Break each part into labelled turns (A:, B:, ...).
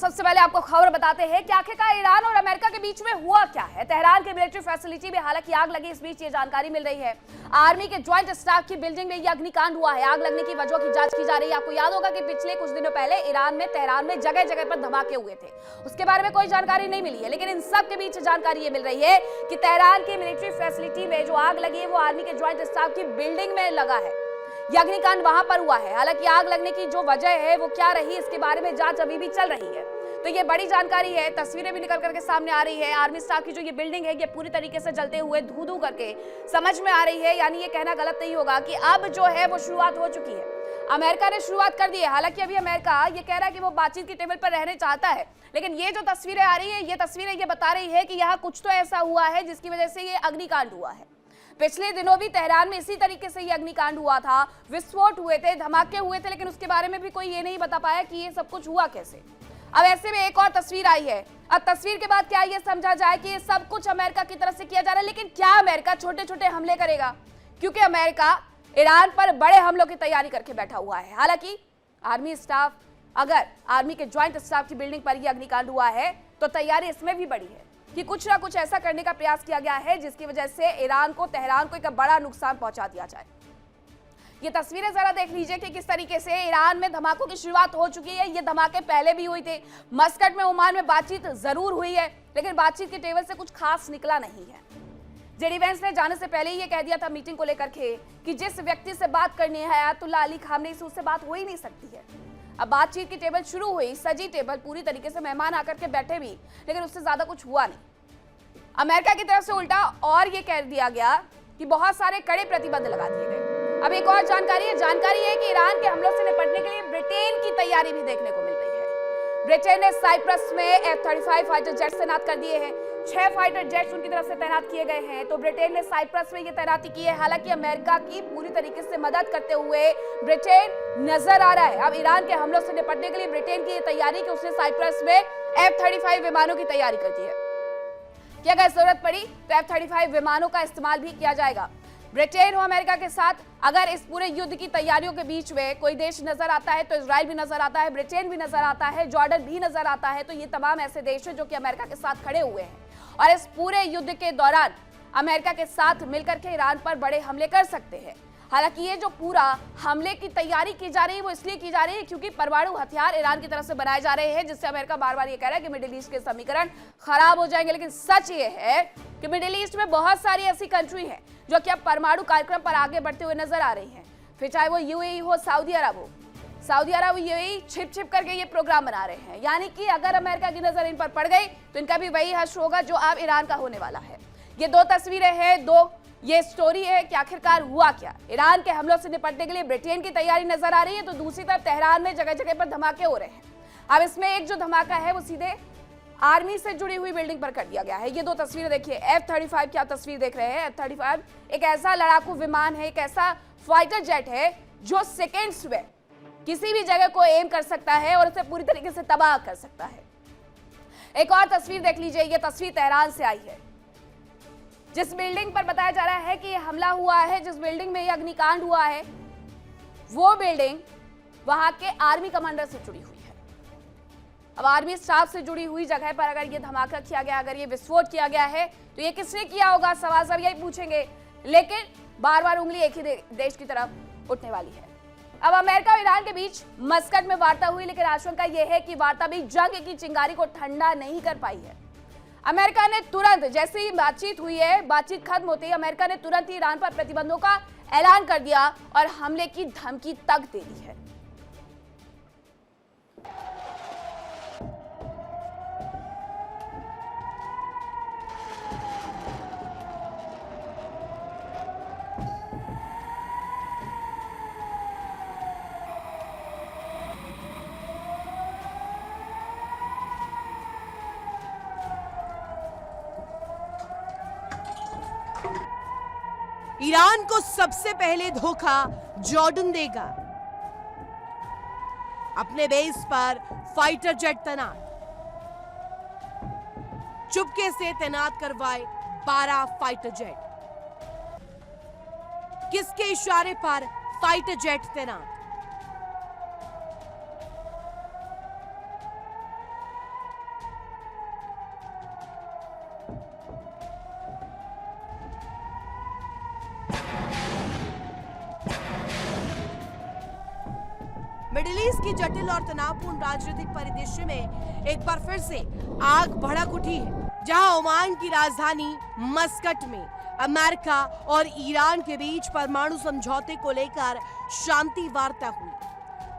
A: सबसे पहले आपको खबर बताते हैं कि आखिरकार ईरान और अमेरिका के बीच में हुआ क्या है। तेहरान के मिलिट्री फैसिलिटी में हालांकि आग लगी, इस बीच ये जानकारी मिल रही है। आर्मी के ज्वाइंट स्टाफ की बिल्डिंग में ये अग्निकांड हुआ है। आग लगने की वजह की जांच की जा रही है। आपको याद होगा कि पिछले कुछ दिनों पहले ईरान में तेहरान में जगह जगह पर धमाके हुए थे, उसके बारे में कोई जानकारी नहीं मिली है, लेकिन इन सब के बीच जानकारी ये मिल रही है कि तेहरान की मिलिट्री फैसिलिटी में जो आग लगी है वो आर्मी के ज्वाइंट स्टाफ की बिल्डिंग में लगा है। ये अग्निकांड वहां पर हुआ है। हालांकि आग लगने की जो वजह है वो क्या रही, इसके बारे में जांच अभी भी चल रही है। तो ये बड़ी जानकारी है, तस्वीरें भी निकल करके सामने आ रही है। आर्मी स्टाफ की जो ये बिल्डिंग है ये पूरी तरीके से जलते हुए धू धू करके समझ में आ रही है। यानी ये कहना गलत नहीं होगा कि अब जो है वो शुरुआत हो चुकी है। अमेरिका ने शुरुआत कर दी है। हालांकि अभी अमेरिका ये कह रहा है कि वो बातचीत की टेबल पर रहने चाहता है, लेकिन ये जो तस्वीरें आ रही है ये तस्वीरें ये बता रही है कि यहाँ कुछ तो ऐसा हुआ है जिसकी वजह से ये अग्निकांड हुआ है। पिछले दिनों भी तेहरान में इसी तरीके से ये अग्निकांड हुआ था, विस्फोट हुए थे, धमाके हुए थे, लेकिन उसके बारे में भी कोई ये नहीं बता पाया कि ये सब कुछ हुआ कैसे। अब ऐसे में एक और तस्वीर आई है। अब तस्वीर के बाद क्या ये समझा जाए कि ये सब कुछ अमेरिका की तरफ से किया जा रहा है, लेकिन क्या अमेरिका छोटे छोटे हमले करेगा? क्योंकि अमेरिका ईरान पर बड़े हमलों की तैयारी करके बैठा हुआ है। हालांकि आर्मी स्टाफ, अगर आर्मी के ज्वाइंट स्टाफ की बिल्डिंग पर यह अग्निकांड हुआ है तो तैयारी इसमें भी बड़ी है कि कुछ ना कुछ ऐसा करने का प्रयास किया गया है जिसकी वजह से ईरान को, तेहरान को एक बड़ा नुकसान पहुंचा दिया जाए। ये तस्वीरें जरा देख लीजिए कि किस तरीके से ईरान में धमाकों की शुरुआत हो चुकी है। ये धमाके पहले भी हुए थे। मस्कट में, ओमान में बातचीत जरूर हुई है, लेकिन बातचीत के टेबल से कुछ खास निकला नहीं है। जेडी वेंस ने जाने से पहले ही ये कह दिया था मीटिंग को लेकर के कि जिस व्यक्ति से बात करनी है आयतुल्लाह अली खामनेई से, उससे बात हो ही नहीं सकती है। अब बातचीत की टेबल शुरू हुई, सजी टेबल, पूरी तरीके से मेहमान आकर के बैठे भी, लेकिन उससे ज्यादा कुछ हुआ नहीं। अमेरिका की तरफ से उल्टा और ये कह दिया गया कि बहुत सारे कड़े प्रतिबंध लगा दिए गए। अब एक और जानकारी है कि ईरान के हमलों से निपटने के लिए ब्रिटेन की तैयारी भी देखने को मिल रही है। ब्रिटेन ने साइप्रस में F-35 फाइटर जेट्स तैनात कर दिए हैं। 6 फाइटर जेट्स उनकी तरफ से तैनात किए गए हैं। तो ब्रिटेन ने साइप्रस में ये तैनाती की है। हालांकि अमेरिका की पूरी तरीके से मदद करते हुए ब्रिटेन नजर आ रहा है। अब ईरान के हमलों से निपटने के लिए ब्रिटेन की ये तैयारी कि उसने साइप्रस में F-35 विमानों की तैयारी कर दी है कि अगर जरूरत पड़ी तो F-35 विमानों का इस्तेमाल भी किया जाएगा। ब्रिटेन हो अमेरिका के साथ, अगर इस पूरे युद्ध की तैयारियों के बीच में कोई देश नजर आता है तो इजराइल भी नजर आता है, ब्रिटेन भी नजर आता है, जॉर्डन भी नजर आता है। तो ये तमाम ऐसे देश हैं जो कि अमेरिका के साथ खड़े हुए हैं और इस पूरे युद्ध के दौरान अमेरिका के साथ मिलकर के ईरान पर बड़े हमले कर सकते हैं। हालांकि ये जो पूरा हमले की तैयारी की जा रही है वो इसलिए की जा रही है क्योंकि परमाणु हथियार ईरान की तरफ से बनाए जा रहे हैं, जिससे अमेरिका बार बार ये कह रहा है कि मिडिल ईस्ट के समीकरण खराब हो जाएंगे। लेकिन सच ये है कि मिडिल ईस्ट में बहुत सारी ऐसी कंट्री हैं जो कि अब परमाणु कार्यक्रम पर आगे बढ़ते हुए नजर आ रही हैं। फिर चाहे वो यूएई हो, सऊदी अरब हो, यूएई छिप छिप करके ये प्रोग्राम बना रहे हैं। यानी कि अगर अमेरिका की नजर इन पर पड़ गई तो इनका भी वही हश्र होगा जो अब ईरान का होने वाला है। ये दो तस्वीरें हैं, दो ये स्टोरी है कि आखिरकार हुआ क्या। ईरान के हमलों से निपटने के लिए ब्रिटेन की तैयारी नजर आ रही है, तो दूसरी तरफ तेहरान में जगह जगह पर धमाके हो रहे हैं। अब इसमें एक जो धमाका है वो सीधे आर्मी से जुड़ी हुई बिल्डिंग पर कर दिया गया है। ये दो तस्वीरें देखिए, F-35 की आप तस्वीर देख रहे हैं। F-35 एक ऐसा लड़ाकू विमान है, एक ऐसा फाइटर जेट है जो सेकेंड्स में किसी भी जगह को एम कर सकता है और उसे पूरी तरीके से तबाह कर सकता है। एक और तस्वीर देख लीजिए, ये तस्वीर तेहरान से आई है। जिस बिल्डिंग पर बताया जा रहा है कि हमला हुआ है, जिस बिल्डिंग में ये अग्निकांड हुआ है, वो बिल्डिंग वहां के आर्मी कमांडर से जुड़ी हुई है। अब आर्मी स्टाफ से जुड़ी हुई जगह पर अगर ये धमाका किया गया, अगर ये विस्फोट किया गया है तो ये किसने किया होगा, सवाल सब यही पूछेंगे। लेकिन बार बार उंगली एक ही देश की तरफ उठने वाली है। अब अमेरिका और ईरान के बीच मस्कट में वार्ता हुई, लेकिन आशंका यह है कि वार्ता भी जंग की चिंगारी को ठंडा नहीं कर पाई है। अमेरिका ने तुरंत, जैसे ही बातचीत हुई है, बातचीत खत्म होते ही अमेरिका ने तुरंत ही ईरान पर प्रतिबंधों का ऐलान कर दिया और हमले की धमकी तक दे दी है।
B: ईरान को सबसे पहले धोखा जॉर्डन देगा। अपने बेस पर फाइटर जेट तैनात, चुपके से तैनात करवाए 12 फाइटर जेट। किसके इशारे पर फाइटर जेट तैनात? ईस्ट की जटिल और तनावपूर्ण राजनीतिक परिदृश्य में एक बार फिर से आग भड़क उठी है, जहां ओमान की राजधानी मस्कट में अमेरिका और ईरान के बीच परमाणु समझौते को लेकर शांति वार्ता हुई।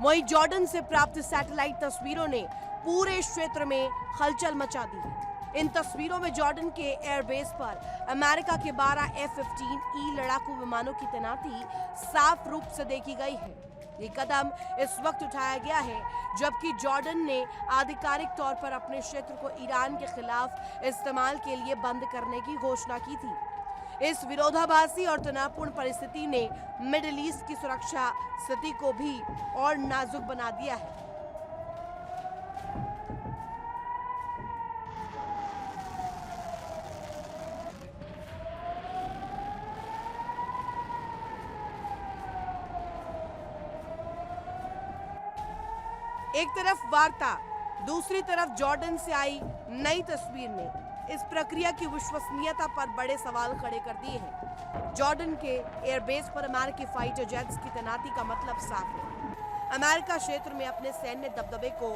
B: वहीं जॉर्डन से प्राप्त सैटेलाइट तस्वीरों ने पूरे क्षेत्र में हलचल मचा दी है। इन तस्वीरों में जॉर्डन के एयरबेस पर अमेरिका के 12 F-15E लड़ाकू विमानों की तैनाती साफ रूप से देखी गई है। ये कदम इस वक्त उठाया गया है जबकि जॉर्डन ने आधिकारिक तौर पर अपने क्षेत्र को ईरान के खिलाफ इस्तेमाल के लिए बंद करने की घोषणा की थी। इस विरोधाभासी और तनावपूर्ण परिस्थिति ने मिडिल ईस्ट की सुरक्षा स्थिति को भी और नाजुक बना दिया है। एक तरफ वार्ता, दूसरी तरफ जॉर्डन से आई नई तस्वीर ने इस प्रक्रिया की विश्वसनीयता पर बड़े सवाल खड़े कर दिए हैं। जॉर्डन के एयरबेस पर अमेरिकी फाइटर जेट्स की तैनाती का मतलब साफ है। अमेरिका क्षेत्र में अपने सैन्य दबदबे को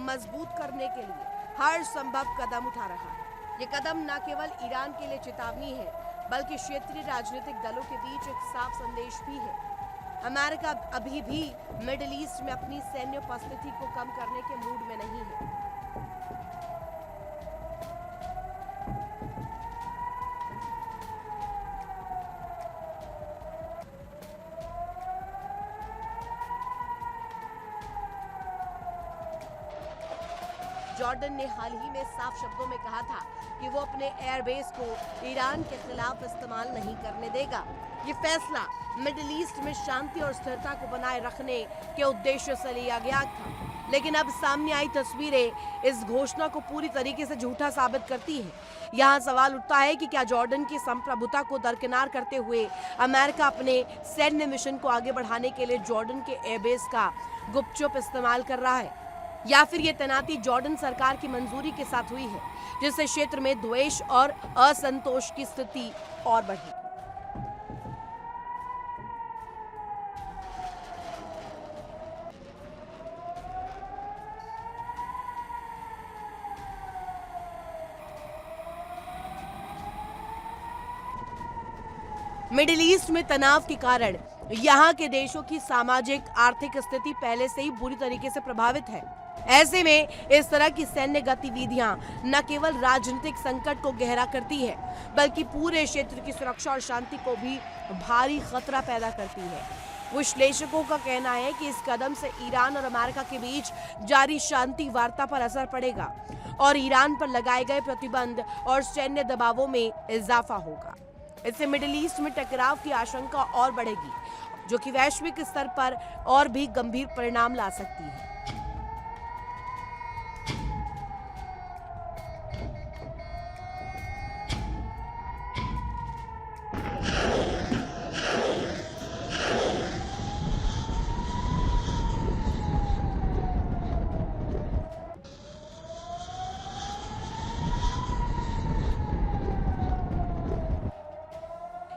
B: मजबूत करने के लिए हर संभव कदम उठा रहा है। ये कदम न केवल ईरान के लिए चेतावनी है, बल्कि क्षेत्रीय राजनीतिक दलों के बीच एक साफ संदेश भी है। अमेरिका अभी भी मिडिल ईस्ट में अपनी सैन्य उपस्थिति को कम करने के मूड में नहीं है। जॉर्डन ने हाल ही में साफ शब्दों में कहा था कि वो अपने एयरबेस को ईरान के खिलाफ इस्तेमाल नहीं करने देगा। ये फैसला मिडिल ईस्ट में शांति और स्थिरता को बनाए रखने के उद्देश्य से लिया गया था, लेकिन अब सामने आई तस्वीरें इस घोषणा को पूरी तरीके से झूठा साबित करती हैं। यहाँ सवाल उठता है कि क्या जॉर्डन की संप्रभुता को दरकिनार करते हुए अमेरिका अपने सैन्य मिशन को आगे बढ़ाने के लिए जॉर्डन के एयरबेस का गुपचुप इस्तेमाल कर रहा है, या फिर ये तैनाती जॉर्डन सरकार की मंजूरी के साथ हुई है, जिससे क्षेत्र में द्वेष और असंतोष की स्थिति और बढ़ी। मिडिल ईस्ट में तनाव के कारण यहाँ के देशों की सामाजिक आर्थिक स्थिति पहले से ही बुरी तरीके से प्रभावित है। ऐसे में इस तरह की सैन्य गतिविधियां न केवल राजनीतिक संकट को गहरा करती है, बल्कि पूरे क्षेत्र की सुरक्षा और शांति को भी भारी खतरा पैदा करती है। विश्लेषकों का कहना है कि इस कदम से ईरान और अमेरिका के बीच जारी शांति वार्ता पर असर पड़ेगा और ईरान पर लगाए गए प्रतिबंध और सैन्य दबावों में इजाफा होगा। इससे मिडिल ईस्ट में टकराव की आशंका और बढ़ेगी, जो कि वैश्विक स्तर पर और भी गंभीर परिणाम ला सकती है।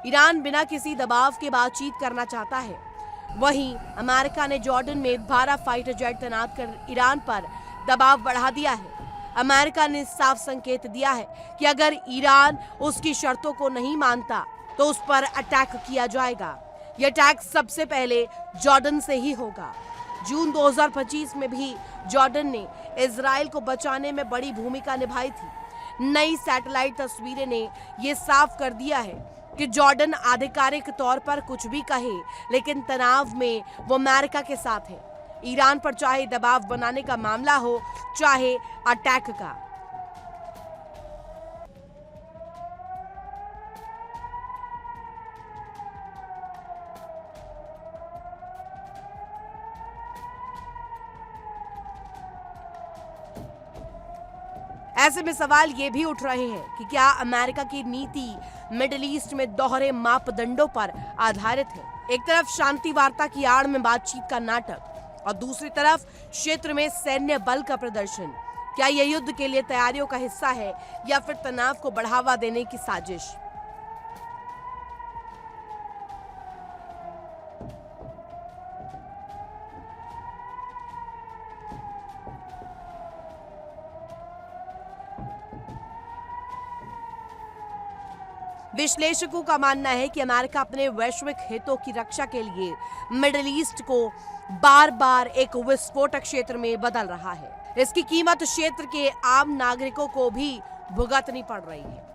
B: ईरान बिना किसी दबाव के बातचीत करना चाहता है। वहीं अमेरिका ने जॉर्डन में 12 फाइटर जेट तैनात कर ईरान पर दबाव बढ़ा दिया है। अमेरिका ने साफ संकेत दिया है कि अगर ईरान उसकी शर्तों को नहीं मानता तो उस पर अटैक किया जाएगा। यह अटैक सबसे पहले जॉर्डन से ही होगा। जून 2025 में भी जॉर्डन ने इजराइल को बचाने में बड़ी भूमिका निभाई थी। नई सैटेलाइट तस्वीरें ने यह साफ कर दिया है कि जॉर्डन आधिकारिक तौर पर कुछ भी कहे, लेकिन तनाव में वो अमेरिका के साथ है। ईरान पर चाहे दबाव बनाने का मामला हो, चाहे अटैक का। ऐसे में सवाल ये भी उठ रहे हैं कि क्या अमेरिका की नीति मिडिल ईस्ट में दोहरे मापदंडों पर आधारित है। एक तरफ शांति वार्ता की आड़ में बातचीत का नाटक और दूसरी तरफ क्षेत्र में सैन्य बल का प्रदर्शन। क्या यह युद्ध के लिए तैयारियों का हिस्सा है या फिर तनाव को बढ़ावा देने की साजिश। विश्लेषकों का मानना है कि अमेरिका अपने वैश्विक हितों की रक्षा के लिए मिडिल ईस्ट को बार बार एक विस्फोटक क्षेत्र में बदल रहा है। इसकी कीमत क्षेत्र के आम नागरिकों को भी भुगतनी पड़ रही है।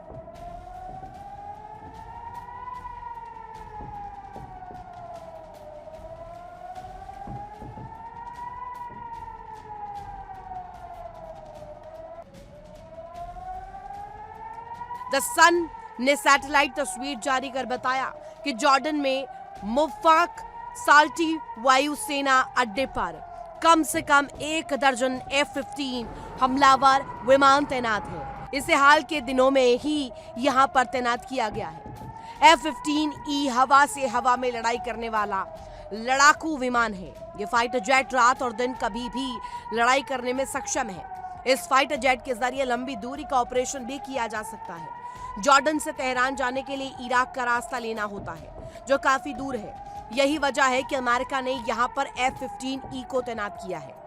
B: द सन ने सैटेलाइट तस्वीर जारी कर बताया कि जॉर्डन में मुफ्फाक साल्टी वायुसेना अड्डे पर कम से कम 1 दर्जन F-15 हमलावर विमान तैनात हैं। इसे हाल के दिनों में ही यहां पर तैनात किया गया है। F-15E हवा से हवा में लड़ाई करने वाला लड़ाकू विमान है। ये फाइटर जेट रात और दिन कभी भी लड़ाई करने में सक्षम है। इस फाइटर जेट के जरिए लंबी दूरी का ऑपरेशन भी किया जा सकता है। जॉर्डन से तेहरान जाने के लिए इराक का रास्ता लेना होता है, जो काफी दूर है। यही वजह है कि अमेरिका ने यहां पर F-15E को तैनात किया है।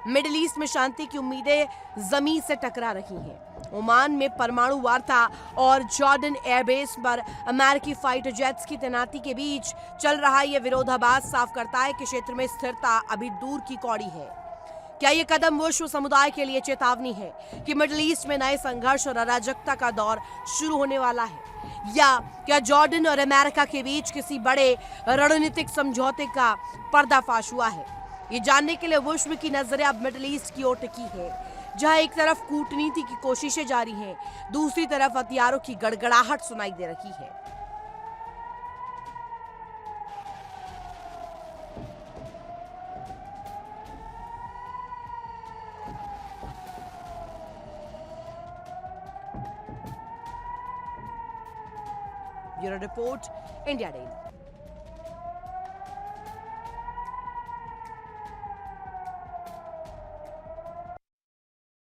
B: मिडिल ईस्ट में शांति की उम्मीदें जमीन से टकरा रही हैं। ओमान में परमाणु वार्ता और जॉर्डन एयरबेस पर अमेरिकी फाइटर जेट्स की तैनाती के बीच चल रहा यह विरोधाभास साफ करता है कि क्षेत्र में स्थिरता अभी दूर की कौड़ी है। क्या यह कदम विश्व समुदाय के लिए चेतावनी है कि मिडिल ईस्ट में नए संघर्ष और अराजकता का दौर शुरू होने वाला है, या क्या जॉर्डन और अमेरिका के बीच किसी बड़े रणनीतिक समझौते का पर्दाफाश हुआ है? ये जानने के लिए विश्व की नजरें अब मिडिल ईस्ट की ओर टिकी है, जहां एक तरफ कूटनीति की कोशिशें जारी हैं, दूसरी तरफ हथियारों की गड़गड़ाहट सुनाई दे रही है। Bureau report, India daily.